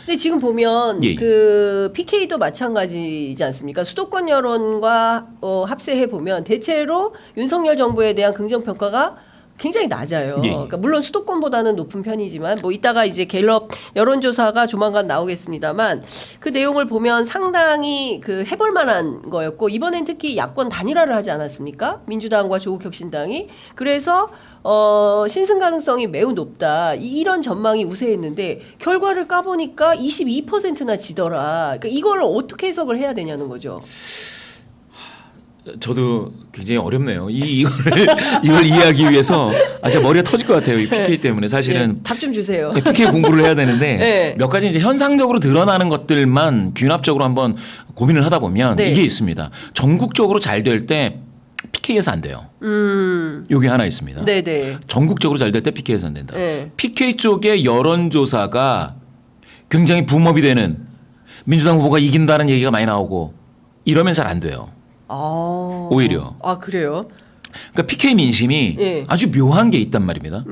근데 지금 보면 예. 그 PK도 마찬가지지 않습니까? 수도권 여론과 합세해 보면 대체로 윤석열 정부에 대한 긍정 평가가 굉장히 낮아요. 예. 그러니까 물론 수도권보다는 높은 편이지만 뭐 이따가 이제 갤럽 여론조사가 조만간 나오겠습니다만 그 내용을 보면 상당히 그 해볼 만한 거였고 이번엔 특히 야권 단일화를 하지 않았습니까? 민주당과 조국혁신당이. 그래서 신승 가능성이 매우 높다. 이런 전망이 우세했는데 결과를 까보니까 22%나 지더라. 그러니까 이걸 어떻게 해석을 해야 되냐는 거죠. 저도 굉장히 어렵네요. 이걸 이해하기 위해서 제가 머리가 터질 것 같아요. 이 PK 때문에 사실은 네, 답 좀 주세요. PK 공부를 해야 되는데 네. 몇 가지 이제 현상적으로 드러나는 것들만 균합적으로 한번 고민을 하다 보면 네. 이게 있습니다. 전국적으로 잘 될 때 PK에서 안 돼요. 여기 하나 있습니다. 네네. 전국적으로 잘 될 때 PK에서 안 된다. 네. PK 쪽의 여론조사가 굉장히 붐업이 되는 민주당 후보가 이긴다는 얘기가 많이 나오고 이러면 잘 안 돼요. 오히려. 아 그래요? 그러니까 PK 민심이 예. 아주 묘한 게 있단 말입니다.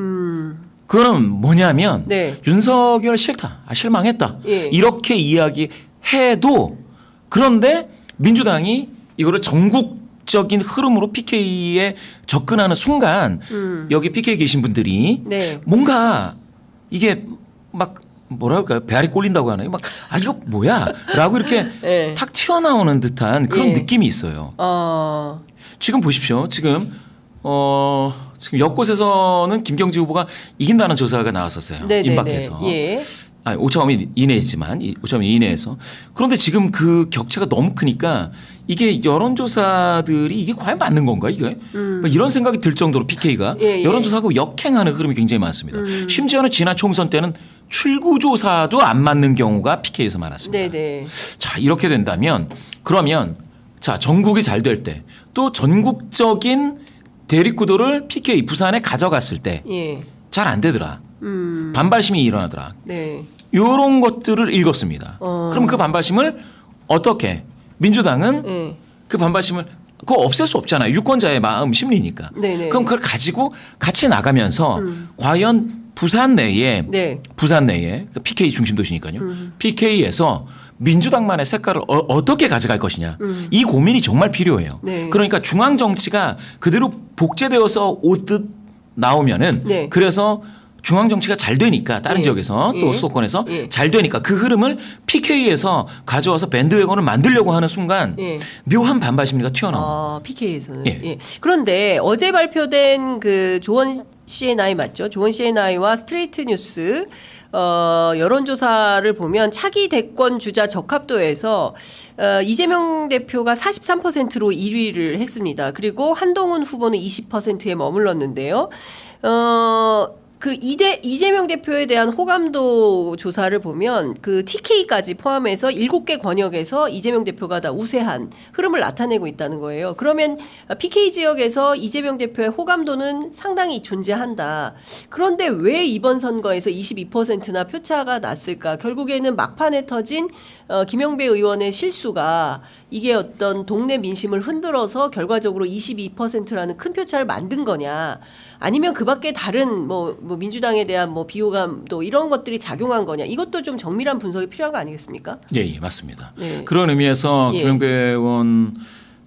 그거는 뭐냐면 네. 윤석열 싫다, 실망했다 예. 이렇게 이야기해도 그런데 민주당이 이거를 전국적인 흐름으로 PK에 접근하는 순간 여기 PK 계신 분들이 네. 뭔가 이게 막 뭐라 할까요? 배알이 꼴린다고 하나요? 막 이거 뭐야? 라고 이렇게 네. 탁 튀어나오는 듯한 그런 예. 느낌이 있어요. 지금 보십시오. 지금 옆곳에서는 김경지 후보가 이긴다는 조사가 나왔었어요. 네네네. 임박해서. 예. 5차 이내지만 5차 이내에서. 그런데 지금 그 격차가 너무 크니까 이게 여론조사들이 이게 과연 맞는 건가 이게? 이런 생각이 들 정도로 PK가 예. 여론조사하고 역행하는 흐름이 굉장히 많습니다. 심지어는 지난 총선 때는 출구조사도 안 맞는 경우가 PK에서 많았습니다. 네네. 자 이렇게 된다면 그러면 자 전국이 잘 될 때 또 전국적인 대립구도를 PK 부산에 가져갔을 때 잘 안 예. 되더라. 반발심이 일어나더라. 네. 이런 것들을 읽었습니다. 그럼 그 반발심을 어떻게 민주당은 예. 그 반발심을 그거 없앨 수 없잖아요. 유권자의 마음 심리니까. 네네. 그럼 그걸 가지고 같이 나가면서 과연 부산 내에 네. 그 PK 중심 도시니까요. PK에서 민주당만의 색깔을 어떻게 가져갈 것이냐. 이 고민이 정말 필요해요. 네. 그러니까 중앙 정치가 그대로 복제되어서 오듯 나오면은 네. 그래서 중앙 정치가 잘 되니까 다른 예. 지역에서 또 예. 수도권에서 예. 잘 되니까 그 흐름을 PK에서 가져와서 밴드웨건을 만들려고 하는 순간 예. 묘한 반발 심리가 튀어나옵니다. PK에서는. 예. 예. 그런데 어제 발표된 그 조원 CNI 맞죠? 조원 CNI와 스트레이트 뉴스 여론조사를 보면 차기 대권 주자 적합도에서 이재명 대표가 43%로 1위를 했습니다. 그리고 한동훈 후보는 20%에 머물렀는데요. 그 이재명 대표에 대한 호감도 조사를 보면 그 TK까지 포함해서 7개 권역에서 이재명 대표가 다 우세한 흐름을 나타내고 있다는 거예요. 그러면 PK 지역에서 이재명 대표의 호감도는 상당히 존재한다. 그런데 왜 이번 선거에서 22%나 표차가 났을까? 결국에는 막판에 터진 김영배 의원의 실수가 이게 어떤 동네 민심을 흔들어서 결과적으로 22%라는 큰 표차를 만든 거냐? 아니면 그 밖에 다른 뭐 민주당에 대한 뭐 비호감도 이런 것들이 작용한 거냐? 이것도 좀 정밀한 분석이 필요한 거 아니겠습니까? 예, 맞습니다. 네. 그런 의미에서 예. 김영배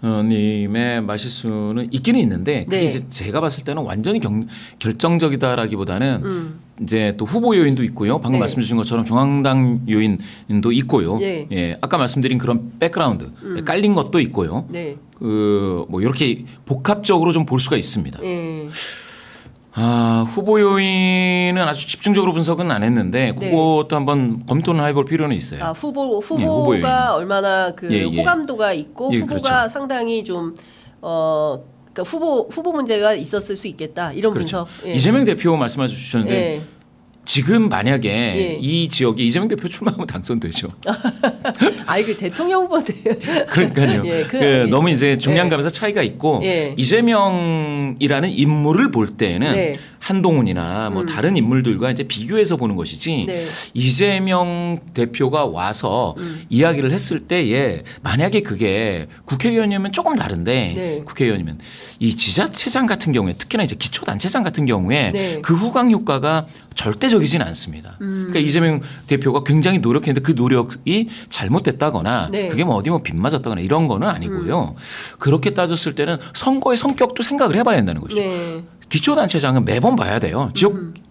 의원님의 말실수는 있기는 있는데 그게 네. 이제 제가 봤을 때는 완전히 결정적이다라기보다는 이제 또 후보 요인도 있고요. 방금 네. 말씀 주신 것처럼 중앙당 요인도 있고요. 네. 예, 아까 말씀드린 그런 백그라운드 깔린 것도 있고요. 네. 뭐 이렇게 복합적으로 좀 볼 수가 있습니다. 예. 후보 요인은 아주 집중적으로 분석은 안 했는데 네. 그것도 한번 검토는 해볼 필요는 있어요. 후보가 후보 요인. 얼마나 그 예, 예. 호감도가 있고 예, 후보가 그렇죠. 상당히 좀 그러니까 후보 문제가 있었을 수 있겠다 이런 그렇죠. 분석. 예. 이재명 대표 말씀해 주셨는데 예. 지금 만약에 예. 이 지역에 이재명 대표 출마하면 당선되죠. 그 대통령 후보인데. 그러니까요. 예, 너무 이제 예. 중량감에서 차이가 있고 예. 이재명이라는 인물을 볼 때는 네. 한동훈이나 뭐 다른 인물들과 이제 비교해서 보는 것이지 네. 이재명 대표가 와서 이야기를 했을 때에 만약에 그게 국회의원이면 조금 다른데 네. 국회의원이면 이 지자체장 같은 경우에 특히나 이제 기초단체장 같은 경우에 네. 그 후광 효과가 절대적이진 않습니다. 그러니까 이재명 대표가 굉장히 노력했는데 그 노력이 잘못됐다거나 네. 그게 뭐 어디 뭐 빗 맞았다거나 이런 거는 아니고요. 그렇게 따졌을 때는 선거의 성격도 생각을 해봐야 된다는 거죠. 네. 기초단체장은 매번 봐야 돼요.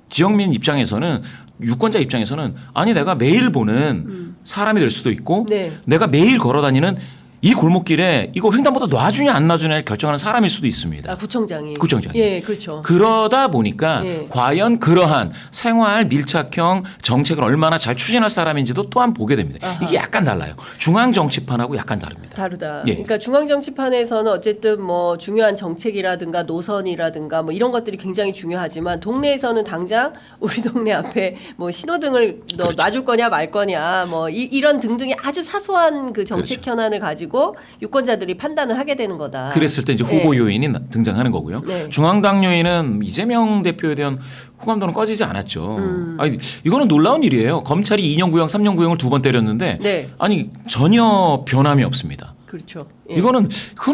지역민 입장에서는 유권자 입장에서는 아니 내가 매일 보는 사람이 될 수도 있고 네. 내가 매일 걸어다니는 이 골목길에 이거 횡단보도 놔주냐 안 놔주냐를 결정하는 사람일 수도 있습니다. 아, 구청장이. 구청장이. 예, 그렇죠. 그러다 보니까 예. 과연 그러한 생활 밀착형 정책을 얼마나 잘 추진할 사람인지도 또한 보게 됩니다. 아하. 이게 약간 달라요. 중앙 정치판하고 약간 다릅니다. 다르다. 예. 그러니까 중앙 정치판에서는 어쨌든 뭐 중요한 정책이라든가 노선이라든가 뭐 이런 것들이 굉장히 중요하지만 동네에서는 당장 우리 동네 앞에 뭐 신호등을 너 그렇죠. 놔줄 거냐 말 거냐 뭐 이런 등등의 아주 사소한 그 정책 그렇죠. 현안을 가지고 유권자들이 판단을 하게 되는 거다. 그랬을 때 이제 후보 요인이 등장하는 거고요. 네. 중앙당 요인은 이재명 대표에 대한 호감도는 꺼지지 않았죠. 아니 이거는 놀라운 일이에요. 검찰이 2년 구형, 3년 구형을 2번 때렸는데 네. 아니 전혀 변함이 없습니다. 그렇죠. 예. 그거는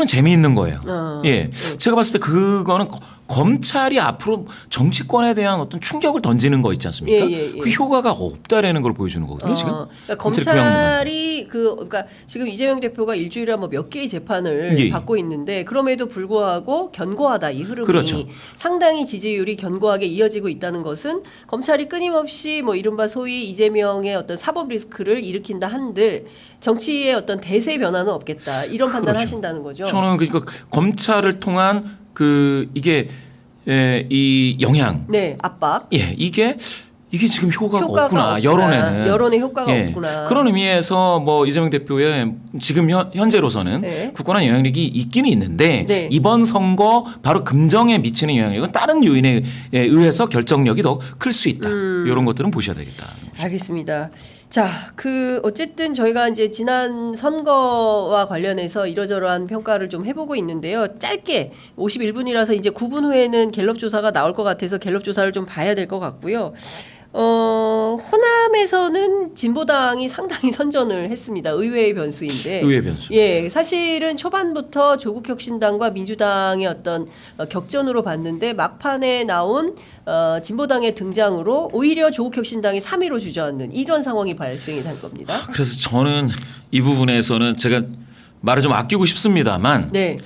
재미있는 거예요. 예. 네. 제가 봤을 때 그거는 검찰이 앞으로 정치권에 대한 어떤 충격을 던지는 거 있지 않습니까? 예. 그 효과가 없다라는 걸 보여주는 거거든요. 지금. 그러니까 검찰이 그냥 검찰이 그러니까 지금 이재명 대표가 일주일에 뭐 몇 개의 재판을 예. 받고 있는데 그럼에도 불구하고 견고하다 이 흐름이 그렇죠. 상당히 지지율이 견고하게 이어지고 있다는 것은 검찰이 끊임없이 뭐 이른바 소위 이재명의 어떤 사법 리스크를 일으킨다 한들 정치의 어떤 대세 변화는 없겠다 이런 판단하신다는 거죠. 저는 그러니까 검찰을 통한 이게 이 영향, 네, 압박. 예, 이게 지금 효과가 없구나. 없구나. 여론에는 여론의 효과가 예. 없구나. 그런 의미에서 뭐 이재명 대표의 지금 현재로서는 네. 굳건한 영향력이 있기는 있는데 네. 이번 선거 바로 금정에 미치는 영향력은 다른 요인에 의해서 결정력이 더 클 수 있다. 이런 것들은 보셔야 되겠다. 알겠습니다. 자, 어쨌든 저희가 이제 지난 선거와 관련해서 이러저러한 평가를 좀 해보고 있는데요. 짧게 51분이라서 이제 9분 후에는 갤럽 조사가 나올 것 같아서 갤럽 조사를 좀 봐야 될 것 같고요. 호남에서는 진보당이 상당히 선전을 했습니다. 의외의 변수인데. 의외의 변수. 예, 사실은 초반부터 조국혁신당과 민주당의 어떤 격전으로 봤는데 막판에 나온 진보당의 등장으로 오히려 조국혁신당이 3위로 주저앉는 이런 상황이 발생이 된 겁니다. 그래서 저는 이 부분에서는 제가 말을 좀 아끼고 싶습니다만 네,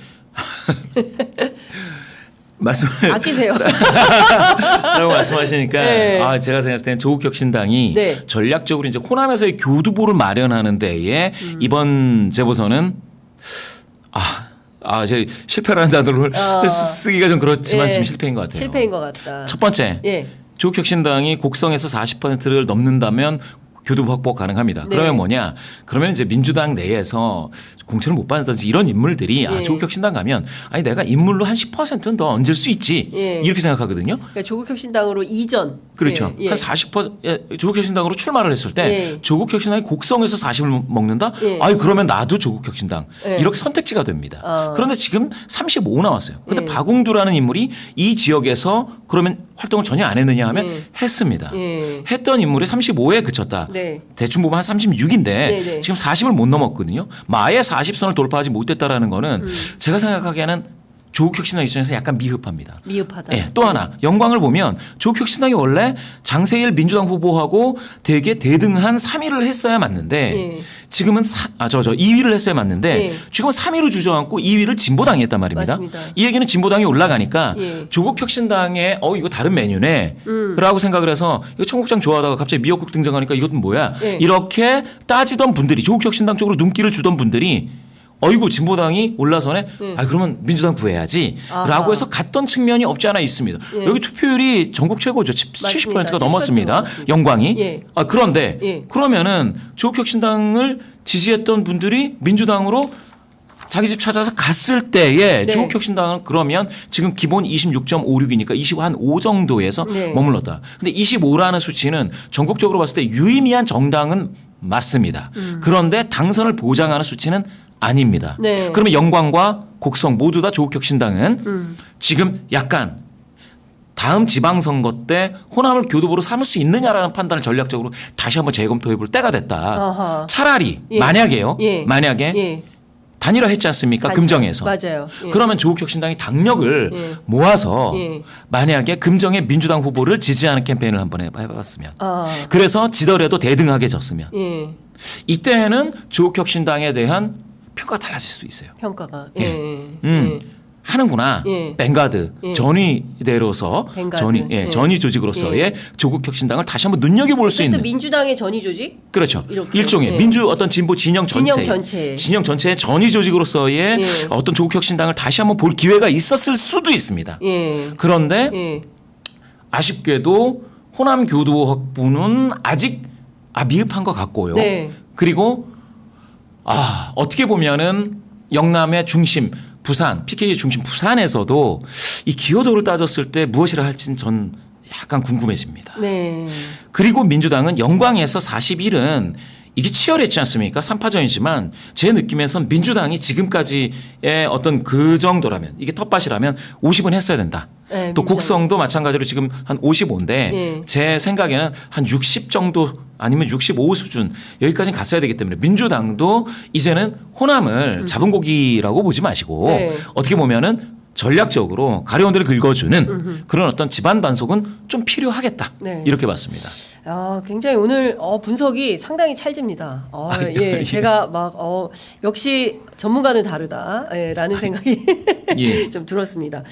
말씀을 아끼세요. 라고 말씀하시니까 네. 제가 생각했을 때는 조국혁신당이 네. 전략적으로 이제 호남에서의 교두보를 마련하는 데에 이번 재보선은 제가 실패라는 단어를 쓰기가 좀 그렇지만 예. 지금 실패인 것 같아요. 실패인 것 같다. 첫 번째, 예. 조국혁신당이 곡성에서 40%를 넘는다면 교두보 확보 가능합니다. 네. 그러면 뭐냐? 그러면 이제 민주당 내에서 공천을 못 받는다든지 이런 인물들이 예. 조국혁신당 가면 내가 인물로 한 10%는 더 얹을 수 있지. 예. 이렇게 생각하거든요. 그러니까 조국혁신당으로 이전. 그렇죠. 예, 예. 한 40% 조국혁신당으로 출마를 했을 때 예. 조국혁신당이 곡성에서 40을 먹는다? 예. 그러면 나도 조국혁신당. 예. 이렇게 선택지가 됩니다. 그런데 지금 35 나왔어요. 근데 예. 박웅두라는 인물이 이 지역에서 그러면 활동을 전혀 안 했느냐 하면 예. 했습니다. 예. 했던 인물이 35에 그쳤다. 네. 대충 보면 한 36인데 네. 지금 40을 못 넘었거든요. 아예 40선을 돌파하지 못했다라는 거는 제가 생각하기에는 조국혁신당 입장에서 약간 미흡합니다. 미흡하다. 예, 또 하나 영광을 보면 조국혁신당이 원래 장세일 민주당 후보하고 되게 대등한 3위를 했어야 맞는데 예. 지금은 2위를 했어야 맞는데 예. 지금은 3위로 주저앉고 2위를 진보당이 했단 말입니다. 맞습니다. 이 얘기는 진보당이 올라가니까 예. 조국혁신당에 이거 다른 메뉴네 라고 생각을 해서 이거 청국장 좋아하다가 갑자기 미역국 등장하니까 이것은 뭐야 예. 이렇게 따지던 분들이 조국혁신당 쪽으로 눈길을 주던 분들이 어이구 진보당이 올라서네. 그러면 민주당 구해야지. 아하. 라고 해서 갔던 측면이 없지 않아 있습니다. 예. 여기 투표율이 전국 최고죠. 70%가 70% 넘었습니다. 넘었습니다. 영광이. 예. 그런데 예. 그러면은 조국혁신당을 지지했던 분들이 민주당으로 자기 집 찾아서 갔을 때에 네. 조국혁신당은 그러면 지금 기본 26.56이니까 25 정도에서 네. 머물렀다. 근데 25라는 수치는 전국적으로 봤을 때 유의미한 정당은 맞습니다. 그런데 당선을 보장하는 수치는 아닙니다. 네. 그러면 영광과 곡성 모두 다 조국혁신당은 지금 약간 다음 지방선거 때 호남을 교두보로 삼을 수 있느냐라는 판단을 전략적으로 다시 한번 재검토해볼 때가 됐다. 아하. 차라리 예. 만약에요. 예. 만약에 예. 단일화했지 않습니까? 금정에서. 맞아요. 예. 그러면 조국혁신당이 당력을 예. 모아서 예. 만약에 금정의 민주당 후보를 지지하는 캠페인을 한번 해봤으면 아. 그래서 지더라도 대등하게 졌으면 예. 이때는 조국혁신당에 대한 평가가 달라질 수도 있어요. 평가가. 예. 예. 하는구나. 예. 뱅가드 예. 전위대로서 뱅가드. 전위 예. 전위 조직으로서의 조국혁신당을 다시 한번 눈여겨볼 수 어쨌든 있는 민주당의 전위 조직? 그렇죠. 이렇게. 일종의 예. 민주 어떤 진보 진영 진영 전체 전체. 진영 전체의 전위 조직으로서의 예. 어떤 조국혁신당을 다시 한번 볼 기회가 있었을 수도 있습니다. 예. 그런데 예. 아쉽게도 호남 교도 확보는 아직 미흡한 것 같고요. 네. 그리고 어떻게 보면은 영남의 중심 부산, PK의 중심 부산에서도 이 기여도를 따졌을 때 무엇이라 할지는 전 약간 궁금해집니다. 네. 그리고 민주당은 영광에서 41은 이게 치열했지 않습니까? 3파전이지만 제 느낌에선 민주당이 지금까지의 어떤 그 정도라면 이게 텃밭이라면 50은 했어야 된다. 네, 또 민주당. 곡성도 마찬가지로 지금 한 55인데 네. 제 생각에는 한 60 정도 아니면 65 수준 여기까지는 갔어야 되기 때문에 민주당도 이제는 호남을 잡은 고기라고 보지 마시고 네. 어떻게 보면은 전략적으로 가려운 데를 긁어주는 그런 어떤 집안 반속은 좀 필요하겠다. 네. 이렇게 봤습니다. 굉장히 오늘 분석이 상당히 찰집니다. 예, 예. 제가 막 역시 전문가는 다르다라는 생각이 예. 좀 들었습니다.